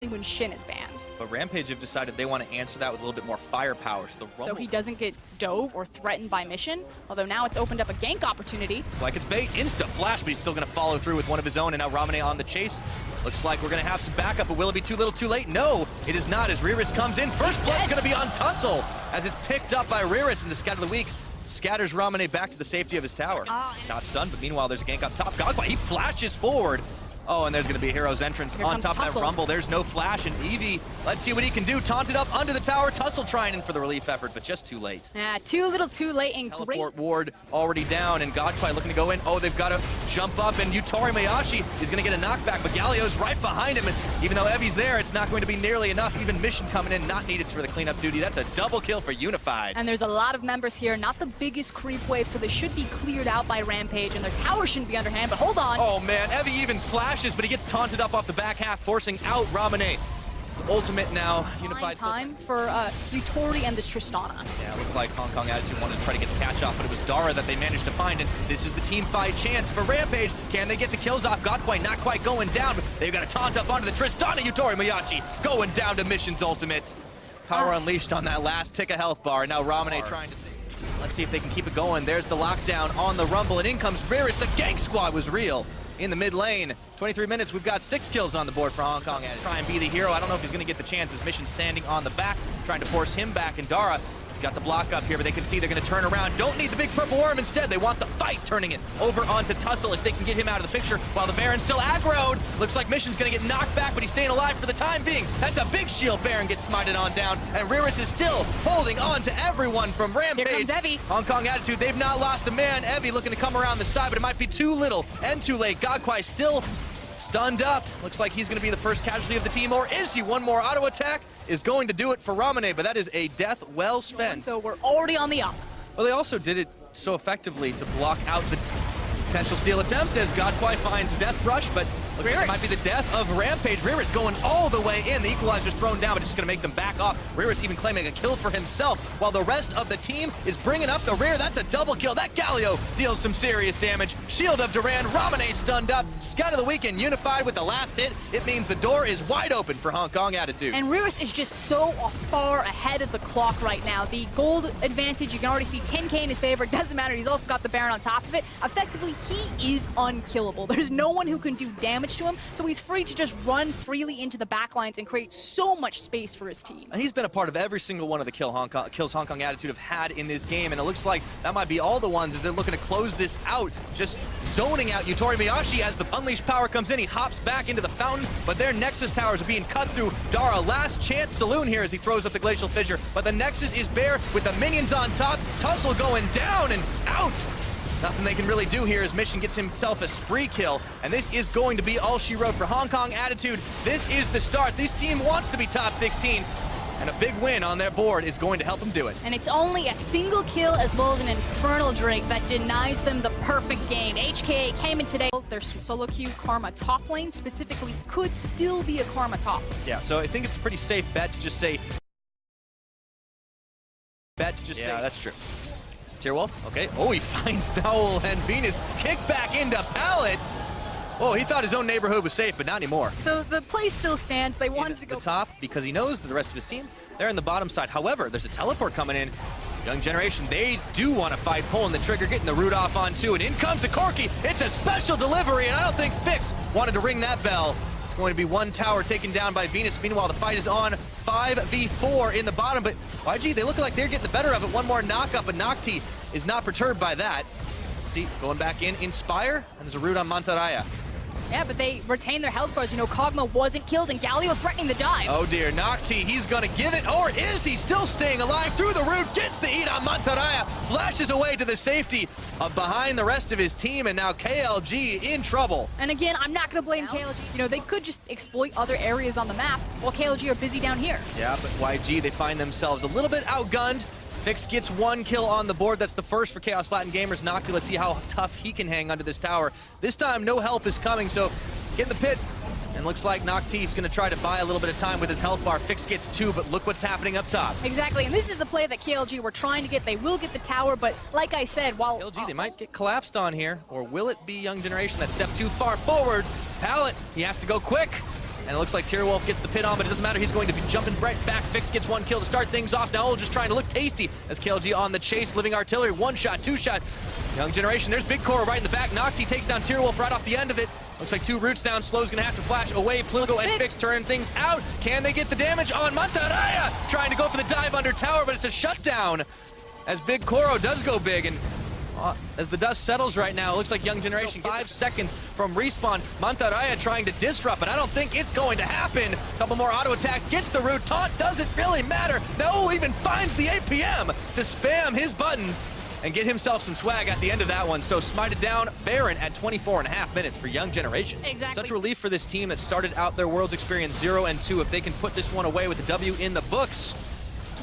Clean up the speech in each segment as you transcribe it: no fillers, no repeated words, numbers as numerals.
when Shin is banned. But Rampage have decided they want to answer that with a little bit more firepower. So he doesn't get dove or threatened by Mission, although now it's opened up a gank opportunity. It's like it's bait, insta-flash, but he's still going to follow through with one of his own, and now Ramane on the chase. Looks like we're going to have some backup, but will it be too little too late? No, it is not, as Riris comes in. First blood's going to be on Tussle, as it's picked up by Riris in the Scatter of the Week. Scatters Ramane back to the safety of his tower. Not stunned, but meanwhile there's a gank up top. Gogwa, he flashes forward. Oh, and there's going to be a Hero's Entrance on top of that Rumble. There's no flash, and Eevee, let's see what he can do. Taunted up under the tower. Tussle trying in for the relief effort, but just too late. Yeah, too little too late. And Teleport ward already down, and Godfly looking to go in. Oh, they've got to jump up, and Yutori Mayashi is going to get a knockback, but Galio's right behind him, and even though Evie's there, it's not going to be nearly enough. Even Mission coming in, not needed for the cleanup duty. That's a double kill for Unified. And there's a lot of members here, not the biggest creep wave, so they should be cleared out by Rampage, and their tower shouldn't be underhand, but hold on. Oh, man, Evie even flashes, but he gets taunted up off the back half, forcing out Ramane. It's ultimate now. Unified time for Yutori and this Tristana. Yeah, it looked like Hong Kong Attitude wanted to try to get the catch off, but it was Dara that they managed to find, and this is the team fight chance for Rampage. Can they get the kills off? Godquite not quite going down, but they've got a taunt up onto the Tristana. Yutori Mayashi going down to Mission's ultimate. Power unleashed on that last tick of health bar. Now Ramane trying to save. Let's see if they can keep it going. There's the lockdown on the Rumble, and in comes Riris. The gank squad was real. In the mid lane, 23 minutes, we've got 6 kills on the board for Hong Kong. Try and be the hero. I don't know if he's going to get the chance. His Mission standing on the back, trying to force him back. And Dara, he's got the block up here, but they can see they're going to turn around. Don't need the big purple worm. Instead, they want the fight, turning it over onto Tussle if they can get him out of the picture while the Baron's still aggroed. Looks like Mission's going to get knocked back, but he's staying alive for the time being. That's a big shield. Baron gets smited on down, and Riris is still holding on to everyone from Rampage. Here comes Evie. Hong Kong Attitude, they've not lost a man. Evie looking to come around the side, but it might be too little and too late. Godquai still stunned up. Looks like he's going to be the first casualty of the team, or is he? One more auto attack is going to do it for Ramane, but that is a death well spent. So we're already on the up. Well, they also did it so effectively to block out the potential steal attempt as Godquai finds Death Rush, but looks like it might be the death of Rampage. Riris going all the way in. The equalizer's thrown down, but just going to make them back off. Riris even claiming a kill for himself, while the rest of the team is bringing up the rear. That's a double kill. That Galio deals some serious damage. Shield of Duran. Ramane stunned up. Scout of the Weekend Unified with the last hit. It means the door is wide open for Hong Kong Attitude. And Riris is just so far ahead of the clock right now. The gold advantage, you can already see 10K in his favor. It doesn't matter. He's also got the Baron on top of it. Effectively, he is unkillable. There's no one who can do damage to him, so he's free to just run freely into the backlines and create so much space for his team. He's been a part of every single one of the kills Hong Kong Attitude have had in this game, and it looks like that might be all the ones as they're looking to close this out, just zoning out Yutori Mayashi as the unleashed power comes in. He hops back into the fountain, but their Nexus towers are being cut through. Dara, last chance saloon here as he throws up the Glacial Fissure, but the Nexus is bare with the minions on top. Tussle going down and out. Nothing they can really do here as Mission gets himself a spree kill, and this is going to be all she wrote for Hong Kong Attitude. This is the start. This team wants to be top 16, and a big win on their board is going to help them do it. And it's only a single kill as well as an Infernal Drake that denies them the perfect game. HKA came in today. Their solo queue Karma top lane specifically could still be a Karma top. Yeah, so I think it's a pretty safe bet to just say... Yeah, that's true. Tierwolf, okay. Oh, he finds Dowell and Venus. Kick back into Pallet. Oh, he thought his own neighborhood was safe, but not anymore. So the play still stands. They wanted to go the top because he knows that the rest of his team, they're in the bottom side. However, there's a teleport coming in. Young Generation, they do want to fight, pulling the trigger, getting the root off on two, and in comes a Corki. It's a special delivery, and I don't think Fix wanted to ring that bell. It's going to be one tower taken down by Venus. Meanwhile, the fight is on 5v4 in the bottom, but YG, they look like they're getting the better of it. One more knock-up, and Nocti is not perturbed by that. See, going back in, Inspire, and there's a root on Mantaraya. Yeah, but they retain their health bars. You know, Kog'Maw wasn't killed, and Galio threatening the dive. Oh dear, Nocti, he's gonna give it, or is he still staying alive through the root? Gets the eat on Mantaraya, flashes away to the safety of behind the rest of his team, and now KLG in trouble. And again, I'm not gonna blame KLG. You know, they could just exploit other areas on the map while KLG are busy down here. Yeah, but YG, they find themselves a little bit outgunned. Fix gets one kill on the board. That's the first for Chaos Latin Gamers. Nocti, let's see how tough he can hang under this tower. This time, no help is coming, so get in the pit. And looks like Nocti's going to try to buy a little bit of time with his health bar. Fix gets 2, but look what's happening up top. Exactly, and this is the play that KLG were trying to get. They will get the tower, but like I said, while... KLG, they might get collapsed on here, or will it be Young Generation that stepped too far forward? Pallet, he has to go quick. And it looks like Tierwolf gets the pit on, but it doesn't matter. He's going to be jumping right back. Fix gets one kill to start things off. Now just trying to look tasty as KLG on the chase. Living Artillery, one shot, two shot. Young Generation, there's Big Coro right in the back. Nocti takes down Tierwolf right off the end of it. Looks like two roots down. Slow's gonna have to flash away. Plugo and Fix turn things out. Can they get the damage on Mantaraya? Trying to go for the dive under tower, but it's a shutdown as Big Coro does go big. And as the dust settles right now, it looks like Young Generation 5 seconds from respawn. Mantaraya trying to disrupt, but I don't think it's going to happen. Couple more auto attacks, gets the root. Taunt doesn't really matter. No, even finds the APM to spam his buttons and get himself some swag at the end of that one. So smited down Baron at 24.5 minutes for Young Generation. Exactly. Such relief for this team that started out their Worlds experience 0-2. If they can put this one away with the W in the books,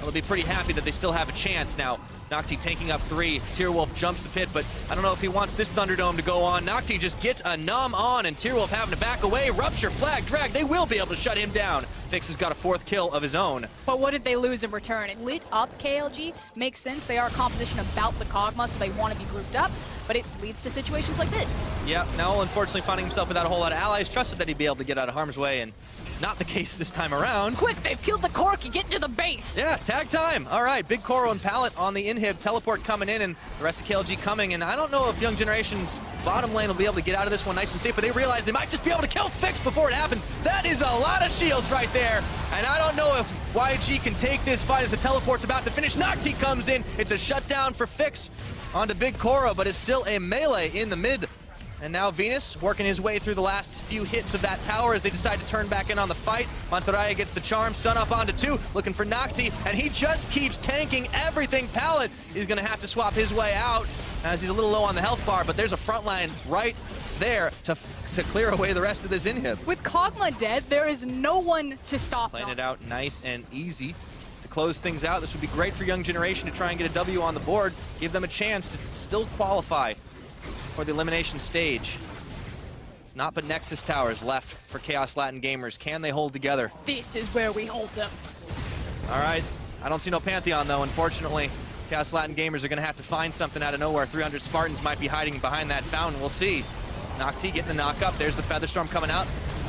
they'll be pretty happy that they still have a chance. Now, Nocti taking up 3. Tierwolf jumps the pit, but I don't know if he wants this Thunderdome to go on. Nocti just gets a numb on, and Tierwolf having to back away. Rupture, flag, drag. They will be able to shut him down. Fix has got a 4th kill of his own. But what did they lose in return? It's lit up KLG. Makes sense. They are a composition about the Kog'Maw, so they want to be grouped up. But it leads to situations like this. Yeah, now unfortunately finding himself without a whole lot of allies. Trusted that he'd be able to get out of harm's way, and not the case this time around. Quick, they've killed the Corki. Get to the base. Yeah, tag time. All right, Big Coro and Pallet on the inhib. Teleport coming in, and the rest of KLG coming. And I don't know if Young Generation's bottom lane will be able to get out of this one nice and safe, but they realize they might just be able to kill Fix before it happens. That is a lot of shields right there. And I don't know if YG can take this fight as the teleport's about to finish. Nocti comes in. It's a shutdown for Fix onto Big Coro, but it's still a melee in the mid. And now Venus working his way through the last few hits of that tower as they decide to turn back in on the fight. Mantaraya gets the charm, stun up onto 2, looking for Nocti, and he just keeps tanking everything. Pallet is gonna have to swap his way out as he's a little low on the health bar, but there's a front line right there to clear away the rest of this inhib. With Kog'Maw dead, there is no one to stop them. Playing it out nice and easy to close things out. This would be great for Young Generation to try and get a W on the board, give them a chance to still qualify for the elimination stage. It's not but Nexus Towers left for Chaos Latin Gamers. Can they hold together? This is where we hold them. All right, I don't see no Pantheon though, unfortunately. Chaos Latin Gamers are gonna have to find something out of nowhere. 300 Spartans might be hiding behind that fountain, we'll see. Nocti getting the knock up, there's the Featherstorm coming out.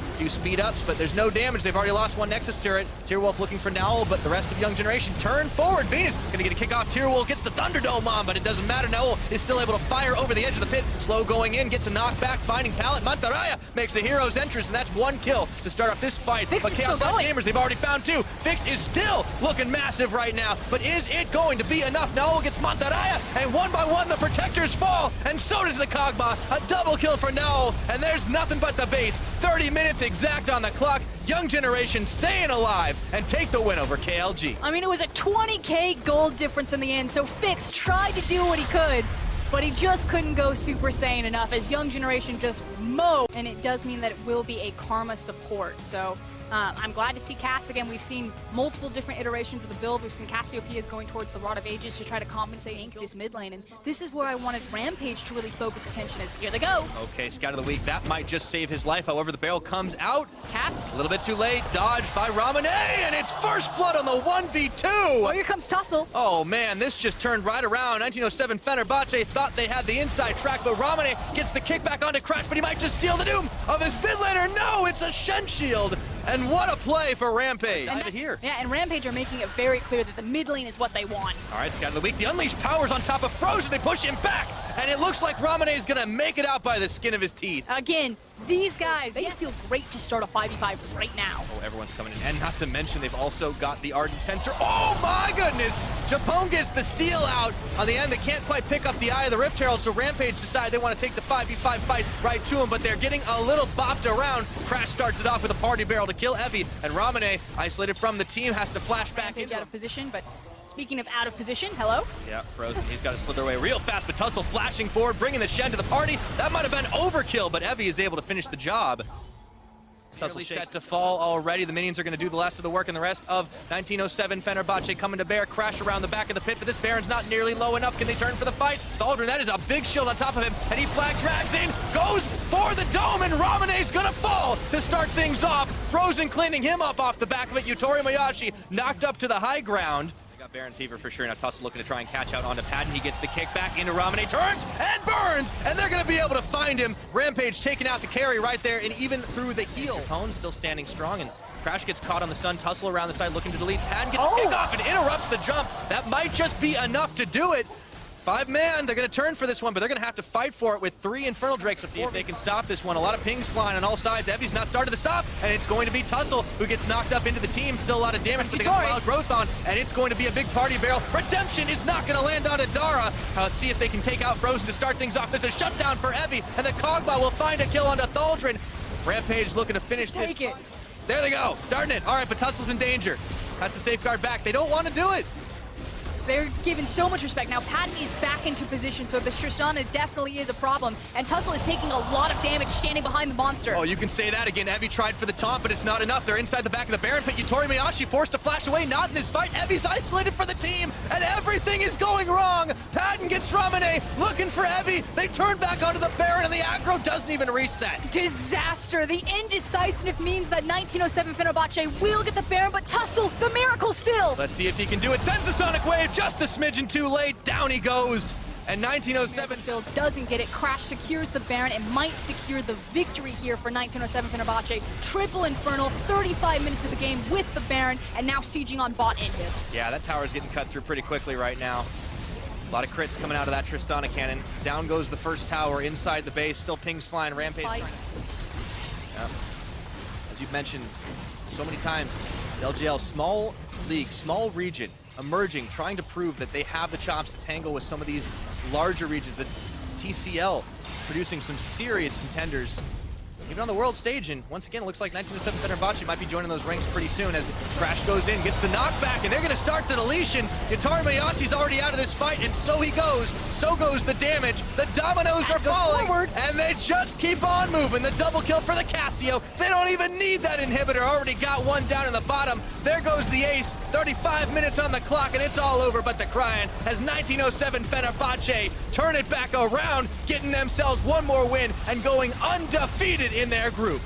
A few speed ups, but there's no damage. They've already lost one Nexus turret. Tierwolf looking for Nowl, but the rest of Young Generation turn forward. Venus gonna get a kick off. Tierwolf gets the Thunderdome on, but it doesn't matter. Nowl is still able to fire over the edge of the pit. Slow going in, gets a knockback, finding Pallet. Mantaraya makes a hero's entrance, and that's 1 kill to start off this fight. Fix but Chaos Latin Gamers, they've already found 2. Fix is still looking massive right now, but is it going to be enough? Nowl gets Mantaraya, and 1 by 1 the protectors fall, and so does the Kog'Maw. A double kill for Nowl, and there's nothing but the base. 30 minutes exact on the clock. Young Generation staying alive and take the win over KLG. I mean, it was a 20K gold difference in the end, so Fix tried to do what he could, but he just couldn't go Super Saiyan enough as Young Generation just mowed. And it does mean that it will be a Karma support, so I'm glad to see Cass again. We've seen multiple different iterations of the build. We've seen Cassiopeia going towards the Rod of Ages to try to compensate this mid lane, and this is where I wanted Rampage to really focus attention as here they go. Okay, Scout of the Week, that might just save his life. However, the barrel comes out. Cask. A little bit too late, dodged by Ramane, and it's first blood on the 1v2. Oh, here comes Tussle. Oh man, this just turned right around. 1907 Fenerbahçe thought they had the inside track, but Ramane gets the kickback onto Crash, but he might just seal the doom of his mid laner. No, it's a Shen Shield. And what a play for Rampage. And here. Yeah, and Rampage are making it very clear that the mid lane is what they want. All right, Scout of the Week. The Unleashed Powers on top of Frozen. They push him back, and it looks like Ramane is going to make it out by the skin of his teeth. Again, these guys, they feel great to start a 5v5 right now. Oh, everyone's coming in. And not to mention, they've also got the Ardent Sensor. Oh, my goodness! Japone gets the steal out on the end. They can't quite pick up the Eye of the Rift Herald, so Rampage decide they want to take the 5v5 fight right to him, but they're getting a little bopped around. Crash starts it off with a party barrel to kill Evie, and Ramane, isolated from the team, has to flash back Rampage into out of position, but speaking of out of position, hello? Yeah, Frozen, he's got to slither away real fast, but Tussle flashing forward, bringing the Shen to the party. That might have been overkill, but Evie is able to finish the job. Tussle set to fall already. The minions are going to do the rest of the work, and the rest of 1907 Fenerbahçe coming to bear. Crash around the back of the pit, but this Baron's not nearly low enough. Can they turn for the fight? Thaldrin, that is a big shield on top of him, and he flag drags in, goes for the dome, and Ramane's going to fall to start things off. Frozen cleaning him up off the back of it. Yutori Mayashi knocked up to the high ground. got Baron fever for sure. Now Tussle looking to try and catch out onto Padden. He gets the kick back into Ramane, turns and burns, and they're going to be able to find him. Rampage taking out the carry right there, and even through the heel. Cone still standing strong, and Crash gets caught on the stun. Tussle around the side looking to delete. Padden gets the kick off and interrupts the jump. That might just be enough to do it. 5-man, they're going to turn for this one, but they're going to have to fight for it with 3 Infernal Drakes to see if they can stop this one. A lot of pings flying on all sides. Evi's not started to stop, and it's going to be Tussle who gets knocked up into the team. Still a lot of damage, but they got wild growth on, and it's going to be a big party barrel. Redemption is not going to land on Adara. Let's see if they can take out Frozen to start things off. There's a shutdown for Evi, and the Kog'Maw will find a kill onto Thaldrin. Rampage looking to finish this. There they go, starting it. All right, but Tussle's in danger. Has to safeguard back. They don't want to do it. They're given so much respect. Now Padden is back into position, so the Tristana definitely is a problem. And Tussle is taking a lot of damage standing behind the monster. Oh, you can say that again. Evi tried for the taunt, but it's not enough. They're inside the back of the Baron pit. Yutori Miyashi forced to flash away, not in this fight. Evi's isolated for the team, and everything is going wrong. Padden gets Ramane, looking for Evi. They turn back onto the Baron, and the aggro doesn't even reset. Disaster. The indecisive means that 1907 Fenerbahçe will get the Baron, but Tussle, the miracle still. Let's see if he can do it. Sends the Sonic Wave just a smidgen too late. Down he goes. And 1907 still doesn't get it. Crash secures the Baron and might secure the victory here for 1907 Fenerbahçe. Triple Infernal, 35 minutes of the game with the Baron, and now sieging on bot and mid. Yeah, that tower's getting cut through pretty quickly right now. A lot of crits coming out of that Tristana cannon. Down goes the first tower inside the base. Still pings flying. Rampage. Yeah. As you've mentioned so many times, LGL, small league, small region, emerging, trying to prove that they have the chops to tangle with some of these larger regions. The TCL producing some serious contenders, even on the world stage. And once again, it looks like 1907 Fenerbahçe might be joining those ranks pretty soon as Crash goes in, gets the knockback, and they're going to start the deletions. Yutori Miyashi's already out of this fight, and so he goes. So goes the damage. The dominoes are falling, and they just keep on moving. The double kill for the Casio. They don't even need that inhibitor. Already got one down in the bottom. There goes the ace. 35 minutes on the clock, and it's all over but the crying as 1907 Fenerbahçe turn it back around, getting themselves one more win and going undefeated in their group.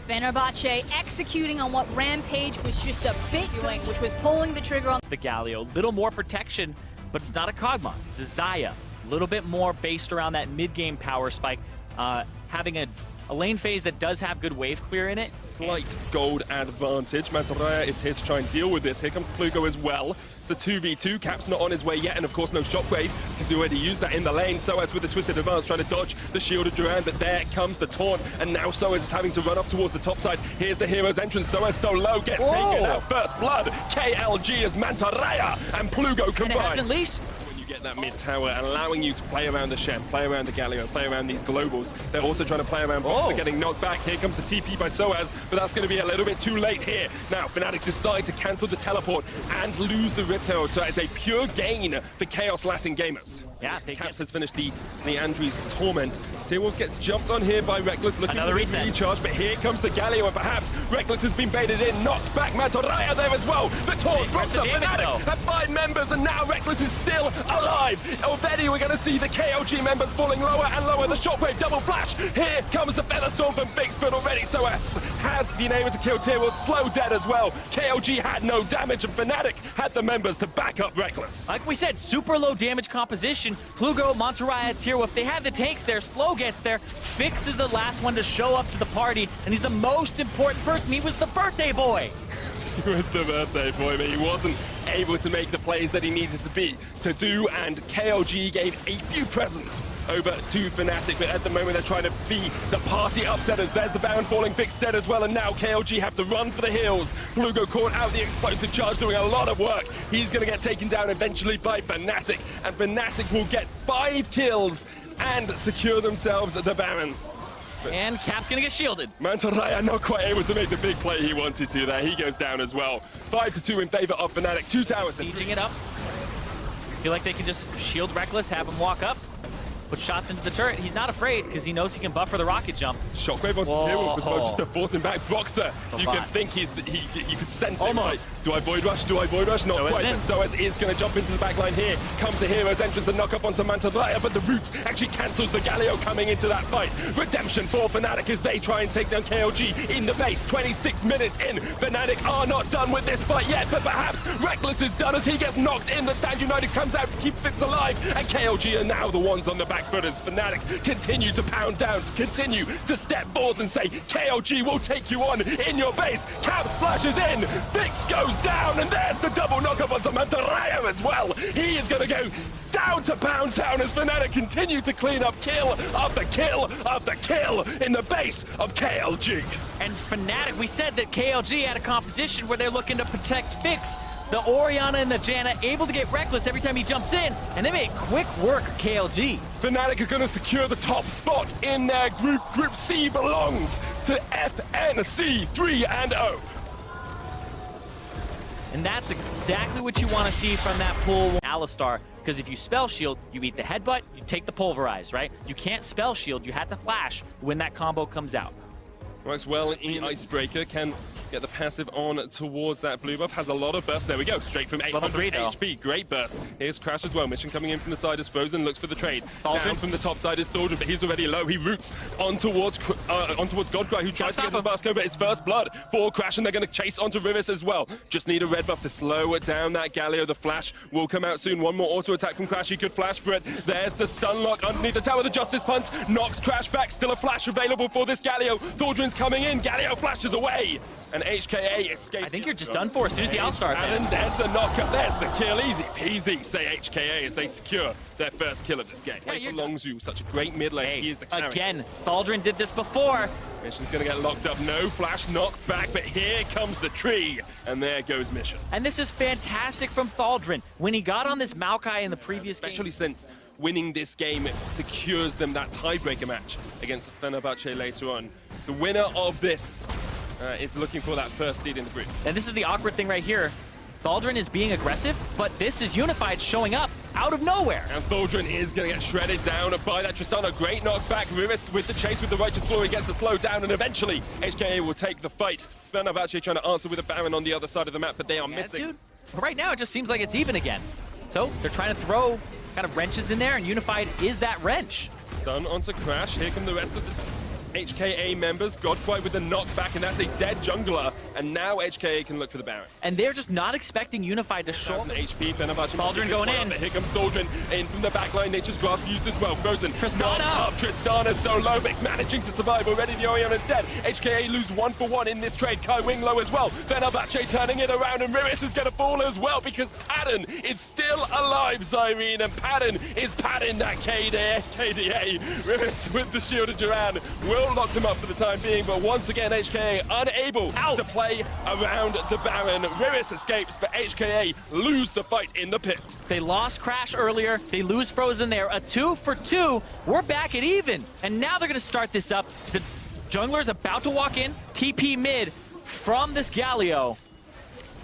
Fenerbahçe executing on what Rampage was just a bit doing, which was pulling the trigger on the Galio. Little more protection, but it's not a Kog'Maw. It's a Xayah. A little bit more based around that mid-game power spike. Having a lane phase that does have good wave clear in it. Slight gold advantage. Mantarraya is here to try and deal with this. Here comes Plugo as well. It's a 2v2. Cap's not on his way yet, and of course no shockwave because he already used that in the lane. Soaz with the twisted advance trying to dodge the shield of Duran, but there comes the taunt, and now Soaz is having to run up towards the top side. Here's the hero's entrance. Soaz so low, gets taken out. First blood. KLG as Mantarraya and Plugo combined. And it hasn't leashed. Get that mid tower, allowing you to play around the Shen, play around the Galio, play around these globals. They're also trying to play around bots. They're getting knocked back. Here comes the TP by Soaz, but that's going to be a little bit too late here. Now, Fnatic decide to cancel the teleport and lose the Rift Herald, so it's a pure gain for Kaos Latin Gamers. Yeah, Caps has finished the Andri's Torment. T-Wolves gets jumped on here by Reckless, looking another for the reset. recharge, but here comes the Galio, and perhaps Reckless has been baited in, knocked back. Mantarraya there as well. The taunt drops up Fnatic at 5 members, and now Reckless is still alive. Already we're going to see the KLG members falling lower and lower. The shockwave double flash. Here comes the Featherstorm from Fix, but already Soaz has been able to kill T-Wolves. Slow dead as well. KLG had no damage, and Fnatic had the members to back up Reckless. Like we said, super low damage composition. Plugo, Mantarraya, T-Wolf, they have the takes there. Slow gets there. Fix is the last one to show up to the party, and he's the most important person. He was the birthday boy. He was the birthday boy, but he wasn't able to make the plays that he needed to do, and KLG gave a few presents over to Fnatic, but at the moment they're trying to be the party upsetters. There's the Baron falling, Fix dead as well, and now KLG have to run for the hills. Plugo caught out the explosive charge, doing a lot of work. He's going to get taken down eventually by Fnatic, and Fnatic will get 5 kills and secure themselves the Baron. And Cap's gonna get shielded. Mantarraya not quite able to make the big play he wanted to there. He goes down as well. 5-2 in favor of Fnatic. 2 towers. Sieging it up. Feel like they can just shield Reckless, have him walk up. Put shots into the turret. He's not afraid because he knows he can buffer the rocket jump. Shockwave onto T-Wolf as well, just to force him back. Broxer, you can think you could sense it. Almost. Like, do I Void Rush? Do I Void Rush? Not quite. But Soaz is going to jump into the back line here. Comes the Hero's entrance to knock up onto Mantaraya, but the root actually cancels the Galio coming into that fight. Redemption for Fnatic as they try and take down KLG in the base. 26 minutes in. Fnatic are not done with this fight yet, but perhaps Reckless is done as he gets knocked in. The Stand United comes out to keep Fix alive, and KLG are now the ones on the back foot as Fnatic continue to pound down, to continue to step forth and say, KLG will take you on in your base. Cap splashes in, Fix goes down, and there's the double knock-up onto Mantaraya as well. He is going to go down to Pound Town as Fnatic continue to clean up kill after kill after kill in the base of KLG. And Fnatic, we said that KLG had a composition where they're looking to protect Fix. The Orianna and the Janna able to get Reckless every time he jumps in, and they make quick work of KLG. Fnatic are going to secure the top spot in their group. Group C belongs to FNC 3-0. And that's exactly what you want to see from that pool, Alistar. Because if you spell shield, you eat the headbutt, you take the pulverize, right? You can't spell shield, you have to flash when that combo comes out. Works well in Icebreaker, can get the passive on towards that blue buff, has a lot of burst. There we go, straight from 800 HP, great burst. Here's Crash as well, Mission coming in from the side as Frozen, looks for the trade. Down from the top side is Thorgrim, but he's already low. He roots on towards Godcry, who tries to get to the Basco, but it's first blood for Crash, and they're going to chase onto Rivis as well. Just need a red buff to slow it down. That Galio, the flash will come out soon. One more auto attack from Crash, he could flash for it. There's the stun lock underneath the tower, the Justice Punch knocks Crash back. Still a flash available for this Galio. Thorgrim's coming in, Galio flashes away, and HKA escapes. I think you're just done for as soon as the All-Star hit. And there's the knockup, there's the kill, easy peasy, say HKA as they secure their first kill of this game. Yeah, Wait for Longzhu, such a great mid lane, he is the carry. Again, Thaldrin did this before. Mission's gonna get locked up, no flash knock back, but here comes the tree, and there goes Mission. And this is fantastic from Thaldrin. When he got on this Maokai in the previous game. Especially since winning this game secures them that tiebreaker match against Fenerbahçe later on. The winner of this is looking for that first seed in the group. And this is the awkward thing right here. Thaldrin is being aggressive, but this is Unified showing up out of nowhere. And Thaldrin is going to get shredded down by that Tristana. Great knockback. Rivis with the chase with the Righteous Glory gets the slow down, and eventually HKA will take the fight. Fenerbahçe trying to answer with a Baron on the other side of the map, but they are missing. But right now, it just seems like it's even again. So they're trying to throw kind of wrenches in there, and Unified is that wrench. Stun onto Crash. Here come the rest of the HKA members. Godquite with the knockback, and that's a dead jungler. And now HKA can look for the Baron. And they're just not expecting Unified to show up. HP, Fenerbahçe. Thaldrin going in. Here comes Thaldrin in from the backline. Nature's Grasp used as well. Frozen. Tristana. Tristana so low, but managing to survive. Already the Orianna's dead. HKA lose 1-for-1 in this trade. Kai Wing low as well. Fenerbahçe turning it around, and Riris is going to fall as well because Padden is still alive, Zyrene, and Padden is padding that KDA. Riris with the Shield of Duran will lock them up for the time being, but once again HKA unable to play around the Baron. Riris escapes, but HKA lose the fight in the pit. They lost Crash earlier, they lose Frozen there. A 2-for-2, we're back at even. And now they're gonna start this up. The jungler's about to walk in, TP mid from this Galio.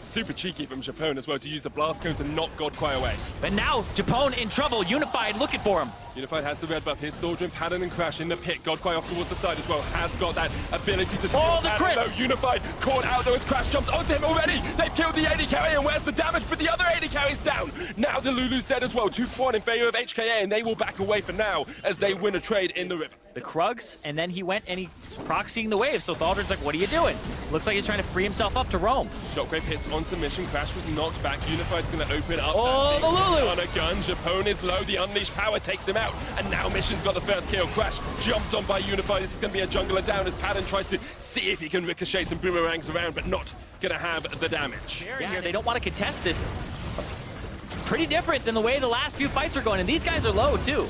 Super cheeky from Japone as well to use the blast cone to knock Godquai away. But now Japone in trouble, Unified looking for him. Unified has the red buff. Here's Thaldrin, Padden, and Crash in the pit. Godquai off towards the side as well. Has got that ability to steal the crits! Unified caught out though as Crash jumps onto him already. They've killed the AD carry, and where's the damage? But the other AD carry's down. Now the Lulu's dead as well. 2-for-1 in favor of HKA, and they will back away for now as they win a trade in the river. The Krugs, and then he went and he's proxying the wave. So Thaldrin's like, what are you doing? Looks like he's trying to free himself up to roam. Shockwave hits onto Mission. Crash was knocked back. Unified's going to open up. Oh, the Lulu! On a gun. Japone is low. The Unleashed power takes him out. And now Mission's got the first kill. Crash jumped on by Unified. This is going to be a jungler down as Padden tries to see if he can ricochet some boomerangs around, but not going to have the damage. Here, they don't want to contest this. Pretty different than the way the last few fights are going, and these guys are low too.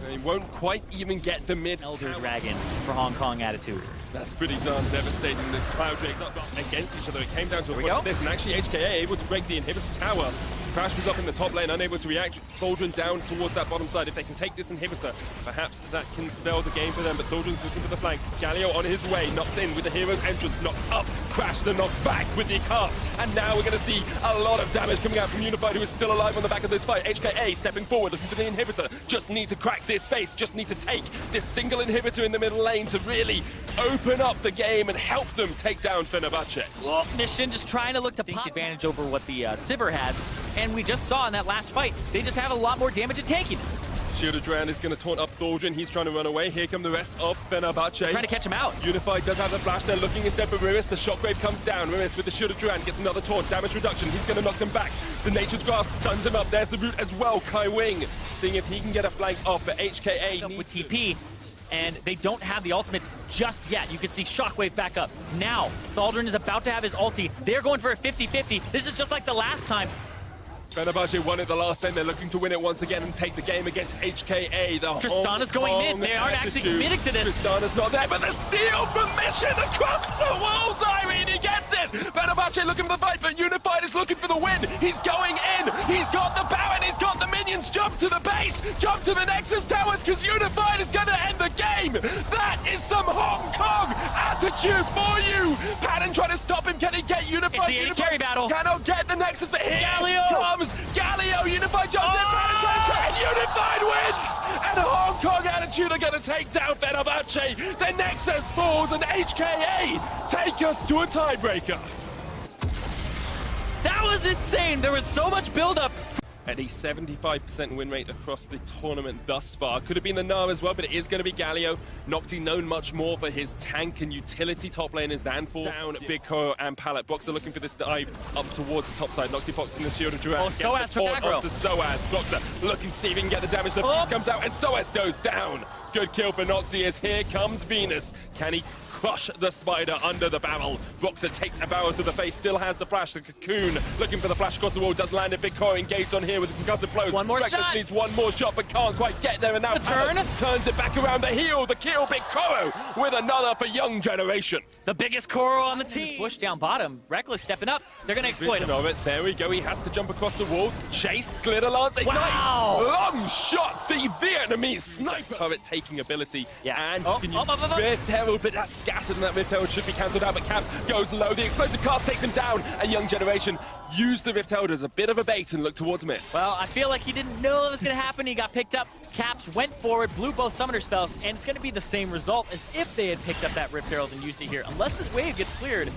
He won't quite even get the mid. Elder Dragon for Hong Kong attitude. That's pretty darn devastating. This Cloud Drake's up against each other. It came down to a point of this, and actually HKA able to break the inhibitor tower. Crash was up in the top lane, unable to react. Thaldrun down towards that bottom side. If they can take this inhibitor, perhaps that can spell the game for them. But Thaldrun's looking for the flank. Galio on his way, knocks in with the hero's entrance, knocks up. Crash the knock back with the cast. And now we're going to see a lot of damage coming out from Unified, who is still alive on the back of this fight. HKA stepping forward, looking for the inhibitor. Just need to crack this base, just need to take this single inhibitor in the middle lane to really open up the game and help them take down Fenerbahçe. Well, Mission just trying to look to take advantage over what the Sivir has. And we just saw in that last fight, they just have a lot more damage at tankiness. Shielded Duran is going to taunt up Thaldrun. He's trying to run away. Here come the rest of Fenerbahçe. Trying to catch him out. Unified does have the flash. They're looking instead for Riris. The shockwave comes down. Riris with the Shielded Duran gets another taunt. Damage reduction. He's going to knock them back. The Nature's Grasp stuns him up. There's the root as well. Kai Wing seeing if he can get a flank off, but HKA With TP. And they don't have the ultimates just yet. You can see Shockwave back up. Now, Thaldrun is about to have his ulti. They're going for a 50-50. This is just like the last time. Fenerbahçe won it the last time. They're looking to win it once again and take the game against HKA. Tristana's going mid. They aren't actually committed to this. Tristana's not there, but the steal from Mission across the walls. Irene, he gets it. Fenerbahçe looking for the fight, but Unified is looking for the win. He's going in. He's got the Baron. He's got the minions. Jump to the base. Jump to the Nexus Towers, because Unified is going to end the game. That is some Hong Kong attitude for you. Patton trying to stop him. Can he get Unified? It's the AD carry battle. Cannot get the Nexus, but here Galio comes Galio. Unified jumps in, and Unified wins! And Hong Kong attitude are going to take down Fenerbahçe. The Nexus falls, and HKA take us to a tiebreaker. That was insane. There was so much buildup. At a 75% win rate across the tournament thus far. Could have been the Nar as well, but it is going to be Galio. Nocti known much more for his tank and utility top laners than for down Big Koro and Pallet. Boxer looking for this dive up towards the top side. Nocti pops in the shield of Duran. Oh, Soaz took aggro. To Soaz. Boxer looking to see if he can get the damage. The piece comes out and Soaz goes down. Good kill for Nocti as here comes Venus. Can he crush the spider under the barrel? Boxer takes a barrel to the face, still has the flash. The Cocoon looking for the flash across the wall, does land a Big Core engaged on here with the concussive blows. One more Reckless shot. needs one more shot, but can't quite get there. And now turns it back around the heel. The kill, Big Koro with another for Young Generation. The biggest Koro on the team. Push down bottom. Reckless stepping up. They're going to exploit him. Of it. There we go. He has to jump across the wall. Chased. Glitter Lance. Ignite. Wow. Long shot. The Vietnamese sniper turret taking ability. Yeah. And can use Rift Herald, but that's scattered, and that Rift Herald should be cancelled out. But Caps goes low. The explosive cast takes him down. And Young Generation used the Rift Herald as a bit of a bait and looked towards mid. Well, I feel like he didn't know that was going to happen. He got picked up. Caps went forward, blew both summoner spells, and it's going to be the same result as if they had picked up that Rift Herald and used it here, unless this wave gets cleared.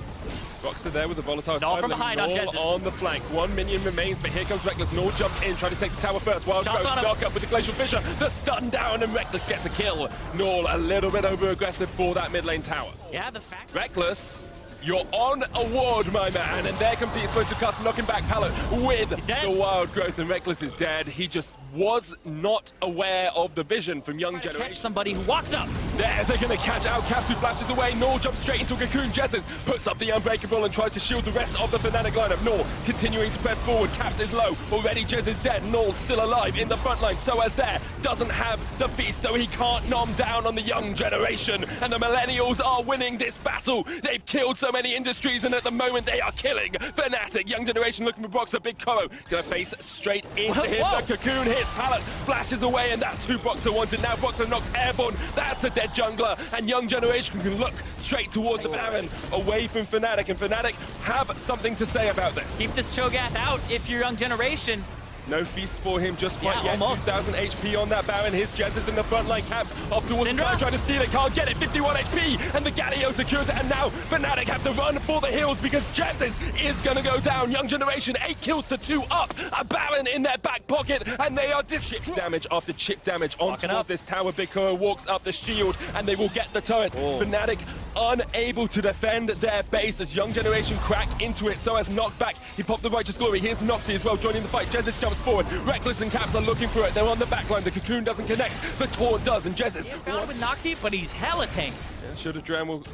Boxer there with the volatile Null from behind on Jesus. On the flank. One minion remains, but here comes Reckless. Null jumps in, trying to take the tower first. Wild Growth, knock up with the Glacial Fissure. The stun down, and Reckless gets a kill. Null a little bit over-aggressive for that mid lane tower. Yeah, the fact... Reckless, you're on award, my man. And there comes the explosive cast, knocking back Pallet with the Wild Growth, and Reckless is dead. He just was not aware of the vision from Young Generation. Catch somebody who walks up. There, they're going to catch out Caps, who flashes away. Nor jumps straight into Cocoon. Jezzes puts up the Unbreakable and tries to shield the rest of the Fnatic lineup. Nor continuing to press forward. Caps is low. Already Jezz is dead. Nor still alive in the front line. Soaz there doesn't have the beast, so he can't nom down on the Young Generation. And the Millennials are winning this battle. They've killed so many industries, and at the moment they are killing Fnatic. Young Generation looking for Boxer. Big Koro going to face straight into him. The Cocoon hits. Pallet flashes away, and that's who Boxer wanted. Now Boxer knocked airborne. That's a dead jungler, and Young Generation can look straight towards the Baron, away from Fnatic, and Fnatic have something to say about this. Keep this Cho'Gath out if you're Young Generation. No feast for him just quite yet. Almost. 2,000 HP on that Baron. His Jezz is in the front line. Caps off towards the side, trying to steal it. Can't get it. 51 HP, and the Galio secures it. And now Fnatic have to run for the hills because Jezz is going to go down. Young Generation, 8 kills to 2 up. A Baron in their back pocket, and they are chip damage after chip damage on towards this tower. Big Koro walks up the shield, and they will get the turret. Fnatic unable to defend their base as Young Generation crack into it. So as knocked back, he popped the Righteous Glory. Here's Nocti as well joining the fight. Jezz jumps forward. Reckless and Caps are looking for it. They're on the back line. The Cocoon doesn't connect. The Taunt does, and Jezz is with Nocti, but he's hella tank. Shielded Duran will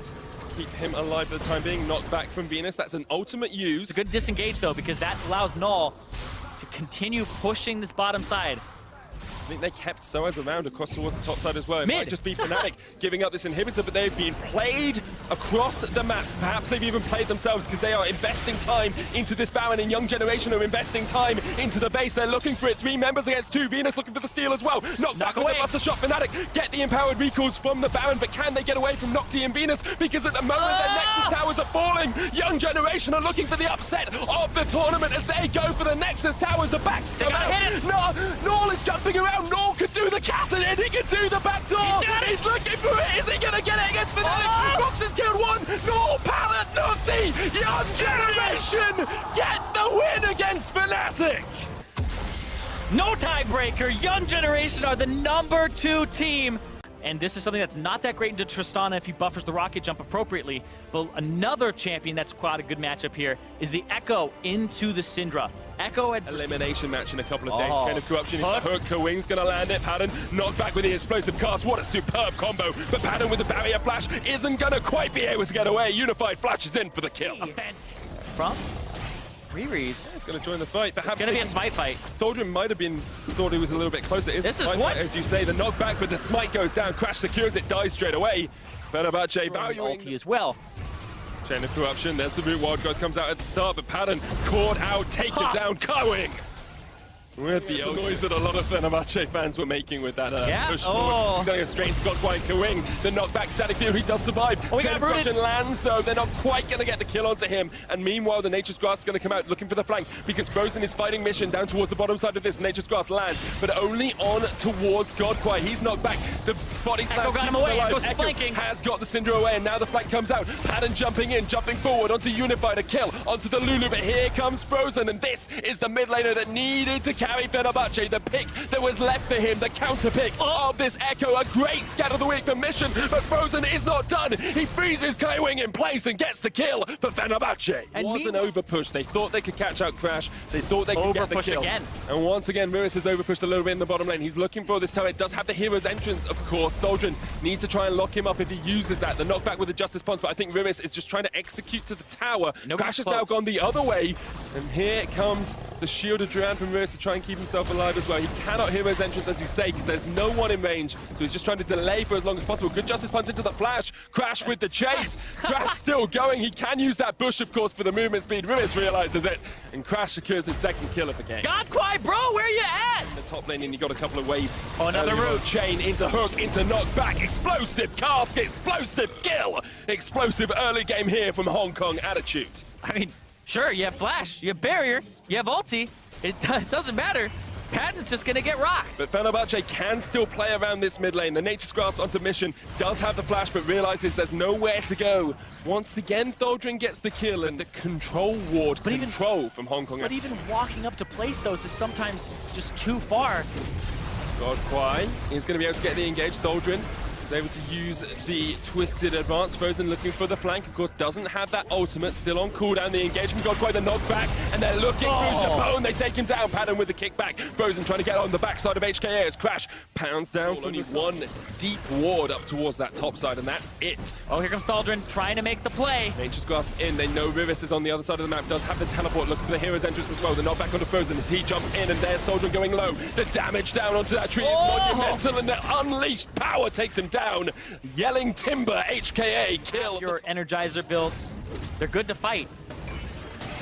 keep him alive for the time being. Knocked back from Venus. That's an ultimate use. It's a good disengage though, because that allows Null to continue pushing this bottom side. think they kept Soaz around across towards the top side as well. It Mid. might just be Fnatic giving up this inhibitor, but they've been played across the map. Perhaps they've even played themselves because they are investing time into this Baron, and Young Generation are investing time into the base. They're looking for it. 3 members against 2. Venus looking for the steal as well. Knock away. Buster shot. Fnatic get the empowered recalls from the Baron, but can they get away from Nocti and Venus? Because at the moment their Nexus towers are falling. Young Generation are looking for the upset of the tournament as they go for the Nexus towers. The backs come out. Null is jumping around. Null could do the Cassadin. He can do the back door. He's looking for it. Is he going to get it against Fnatic? Rox has killed 1. Null, Pallet, Nocti. Young Generation get the win against Fnatic. No tiebreaker. Young Generation are the #2 team. And this is something that's not that great into Tristana if he buffers the rocket jump appropriately. But another champion that's quite a good matchup here is the Echo into the Syndra. Echo had elimination match in a couple of days. Kind of corruption. Hook, Kawing's gonna land it. Pattern knocked back with the explosive cast. What a superb combo. But Pattern with the barrier flash isn't gonna quite be able to get away. Unified flashes in for the kill. From Riri's. He's going to join the fight. Perhaps It's going to be a smite fight. Thought might have been thought he was a little bit closer. This is what? As you say, the knockback, but the smite goes down. Crash secures it, dies straight away. Fenerbahçe valuing ulti as well. Chain of corruption. There's the root. Wild Growth comes out at the start, but Pattern caught out, taken down, Kawing. With the noise that a lot of Fenerbahçe fans were making with that push forward. He's going to go straight into Godquine Kawing. The knockback Static Field, he does survive. Chain of corruption lands, though. They're not quite going to get the kill onto him. And meanwhile, the Nature's Grass is going to come out looking for the flank because Frozen is fighting Mission down towards the bottom side of this. Nature's Grass lands, but only on towards Godquine. He's knocked back. The body slam Echo got him away. Echo's flanking. Has got the Syndra away, and now the flank comes out. Pattern jumping in, jumping forward onto Unified, a kill onto the Lulu, but here comes Frozen, and this is the mid laner that needed to carry Fenerbahçe. The pick that was left for him, the counter pick of this Echo. A great scatter of the week for Mission, but Frozen is not done. He freezes Kaiwing in place and gets the kill for Fenerbahçe. It was an overpush. They thought they could catch out Crash. They thought they could get the kill. Again. And once again, Mirus has overpushed a little bit in the bottom lane. He's looking for this turret. Does have the hero's entrance, of course. Tholdrin needs to try and lock him up if he uses that. The knockback with the Justice Punch, but I think Mirus is just trying to execute to the tower. Crash has now gone the other way. And here comes the shielded Duran from Mirus to try and keep himself alive as well. He cannot hear his entrance, as you say, because there's no one in range. So he's just trying to delay for as long as possible. Good Justice Punch into the flash. Crash with the chase. Crash still going. He can use that bush, of course, for the movement speed. Rimis realizes it. And Crash secures his second kill of the game. Godquine, bro, where you at? In the top lane, and he got a couple of waves. Another route. Chain into hook, into knockback. Explosive cask, explosive kill. Explosive early game here from Hong Kong Attitude. I mean, sure, you have flash, you have barrier, you have ulti. It doesn't matter. Patton's just going to get rocked. But Fenerbahçe can still play around this mid lane. The Nature's Grasp onto Mission does have the flash, but realizes there's nowhere to go. Once again, Tholdrin gets the kill, and the control ward from Hong Kong. But even walking up to place those is sometimes just too far. Godquine is going to be able to get the engage. Tholdrin is able to use the twisted advance. Frozen looking for the flank, of course, doesn't have that ultimate, still on cooldown. The engagement, Godquine, the knockback, and they're looking through Japone. They take him down. Pattern with the kickback. Frozen trying to get on the backside of HKA as Crash pounds down from only one deep ward up towards that top side, and that's it. Oh, here comes Tholdrin trying to make the play. Nature's Grasp in. They know Rivis is on the other side of the map. Does have the teleport. Looking for the hero's entrance as well. The knockback onto Frozen as he jumps in, and there's Tholdrin going low. The damage down onto that tree is monumental, and the unleashed power takes him down. Yelling Timber, HKA, kill. Your Energizer build, they're good to fight.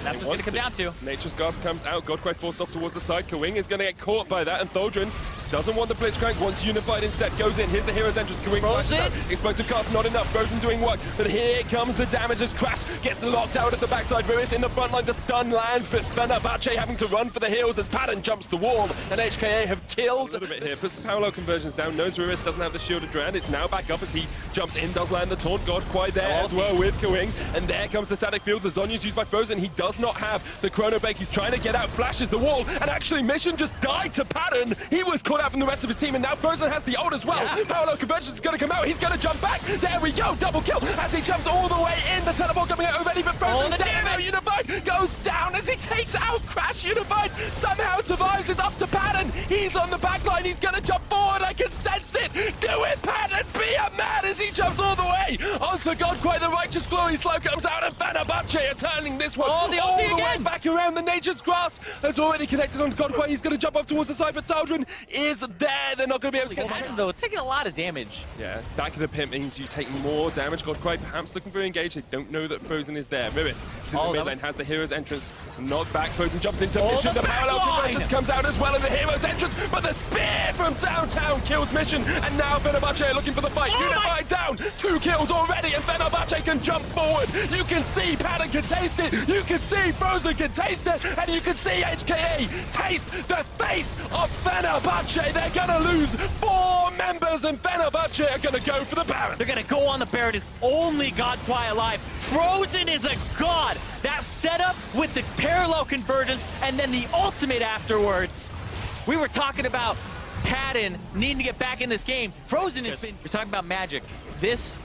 That's what it's going to come down to. Nature's Grasp comes out. Godquine forced off towards the side. Kawing is going to get caught by that, and Tholdrin doesn't want the Blitzcrank, wants Unified instead. Goes in. Here's the hero's entrance. Kawing flashes out. Explosive cast, not enough. Frozen doing work, but here comes the damage as Crash gets locked out at the backside. Riris in the front line. The stun lands, but Fenerbahçe having to run for the heals as Pattern jumps the wall, and HKA have killed. A little bit here. Puts the parallel conversions down. Knows Riris doesn't have the shielded Duran. It's now back up as he jumps in. Does land the taunt. Godquine there as well with Kawing, and there comes the static field. The Zonya's used by Frozen. He does not have the Chrono Bake. He's trying to get out, flashes the wall, and actually Mission just died to Pattern. He was caught out from the rest of his team, and now Frozen has the ult as well. Parallel conversion is going to come out. He's going to jump back. There we go. Double kill as he jumps all the way in. The teleport coming out already, but Frozen's dead. Now Unified goes down as he takes out Crash. Unified somehow survives. It's up to Pattern. He's on the back line. He's going to jump forward. I can sense it. Do it, Pattern. Be a man as he jumps all the way onto Godquine. The Righteous Glory Slow comes out, and Fenerbahçe are turning this one all the way right back around. The Nature's Grasp has already connected on Godquay. He's going to jump up towards the side, but Thaldrin is there. They're not going to be able to get him. Though, taking a lot of damage. Yeah, back of the pit means you take more damage. Godquay perhaps looking for engage. They don't know that Frozen is there. Riris to the mid lane, has the hero's entrance. Knocked back, Frozen jumps into Mission. The parallel conversions comes out as well in the hero's entrance, but the spear from downtown kills Mission. And now Fenerbahçe looking for the fight. Unified down, 2 kills already, and Fenerbahçe can jump forward. You can see Pattern can taste it. You can see Frozen can taste it, and you can see HKA taste the face of Fenerbahçe. They're gonna lose 4 members, and Fenerbahçe are gonna go for the Baron. They're gonna go on the Baron. It's only Godquay alive. Frozen is a god. That setup with the parallel convergence and then the ultimate afterwards. We were talking about Patton needing to get back in this game. Frozen has been. We're talking about magic. This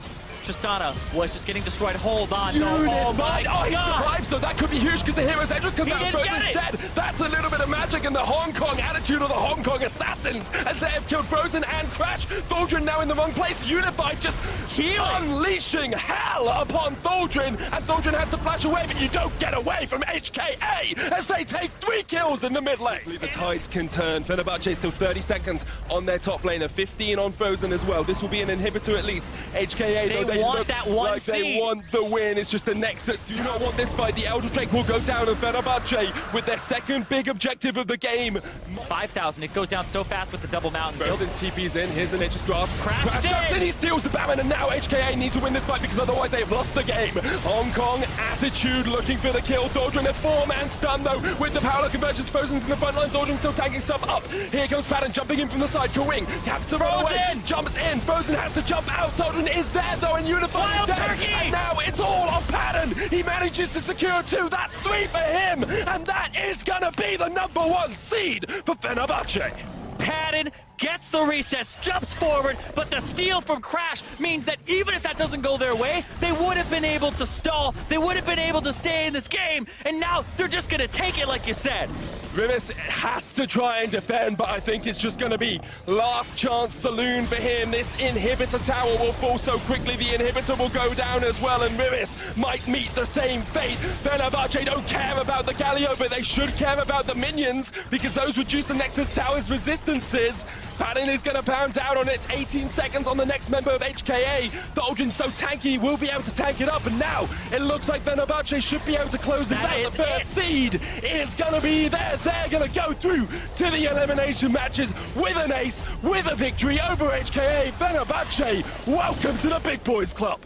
Tristana was just getting destroyed. Hold on. No. Oh my God. He survives, though. That could be huge because the hero's entrance comes out. Frozen's dead. That's a little bit of magic in the Hong Kong attitude of the Hong Kong assassins as they have killed Frozen and Crash. Thaldrin now in the wrong place. Unified just unleashing hell upon Thaldrin, and Thaldrin has to flash away, but you don't get away from HKA as they take 3 kills in the mid lane. The tides can turn. Fenerbahçe still 30 seconds on their top laner, 15 on Frozen as well. This will be an inhibitor at least. HKA, though, they want that one like seed. They want the win. It's just the Nexus do not want this fight. The Elder Drake will go down, and Fenerbahçe with their second big objective of the game. 5,000. It goes down so fast with the double mountain. Frozen TP's in. Here's the Nature's Grasp. Crash jumps in. He steals the Baron, and now HKA need to win this fight because otherwise they've lost the game. Hong Kong attitude looking for the kill. Thaldrin a 4-man stun though with the parallel convergence. Frozen's in the front line. Thaldrin still tagging stuff up. Here comes Patton jumping in from the side. Kawing has to run away. Jumps in. Frozen has to jump out. Thaldrin is there though, and Unified is dead. And now it's all on Patton. He manages to secure 2. That's 3 for him, and that is gonna be the #1 seed for Fenerbahçe. Patton gets the resets, jumps forward, but the steal from Crash means that even if that doesn't go their way, they would have been able to stall, they would have been able to stay in this game, and now they're just gonna take it like you said. Riris has to try and defend, but I think it's just going to be last chance saloon for him. This inhibitor tower will fall so quickly, the inhibitor will go down as well, and Riris might meet the same fate. Fenerbahçe don't care about the Galio, but they should care about the minions, because those reduce the Nexus Tower's resistances. Patton is going to pound down on it. 18 seconds on the next member of HKA. Thaldrin's so tanky, will be able to tank it up, and now it looks like Fenerbahçe should be able to close this out. The first seed is going to be theirs. They're going to go through to the elimination matches with an ace, with a victory over HKA. Fenerbahçe, welcome to the Big Boys Club.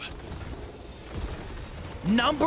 #1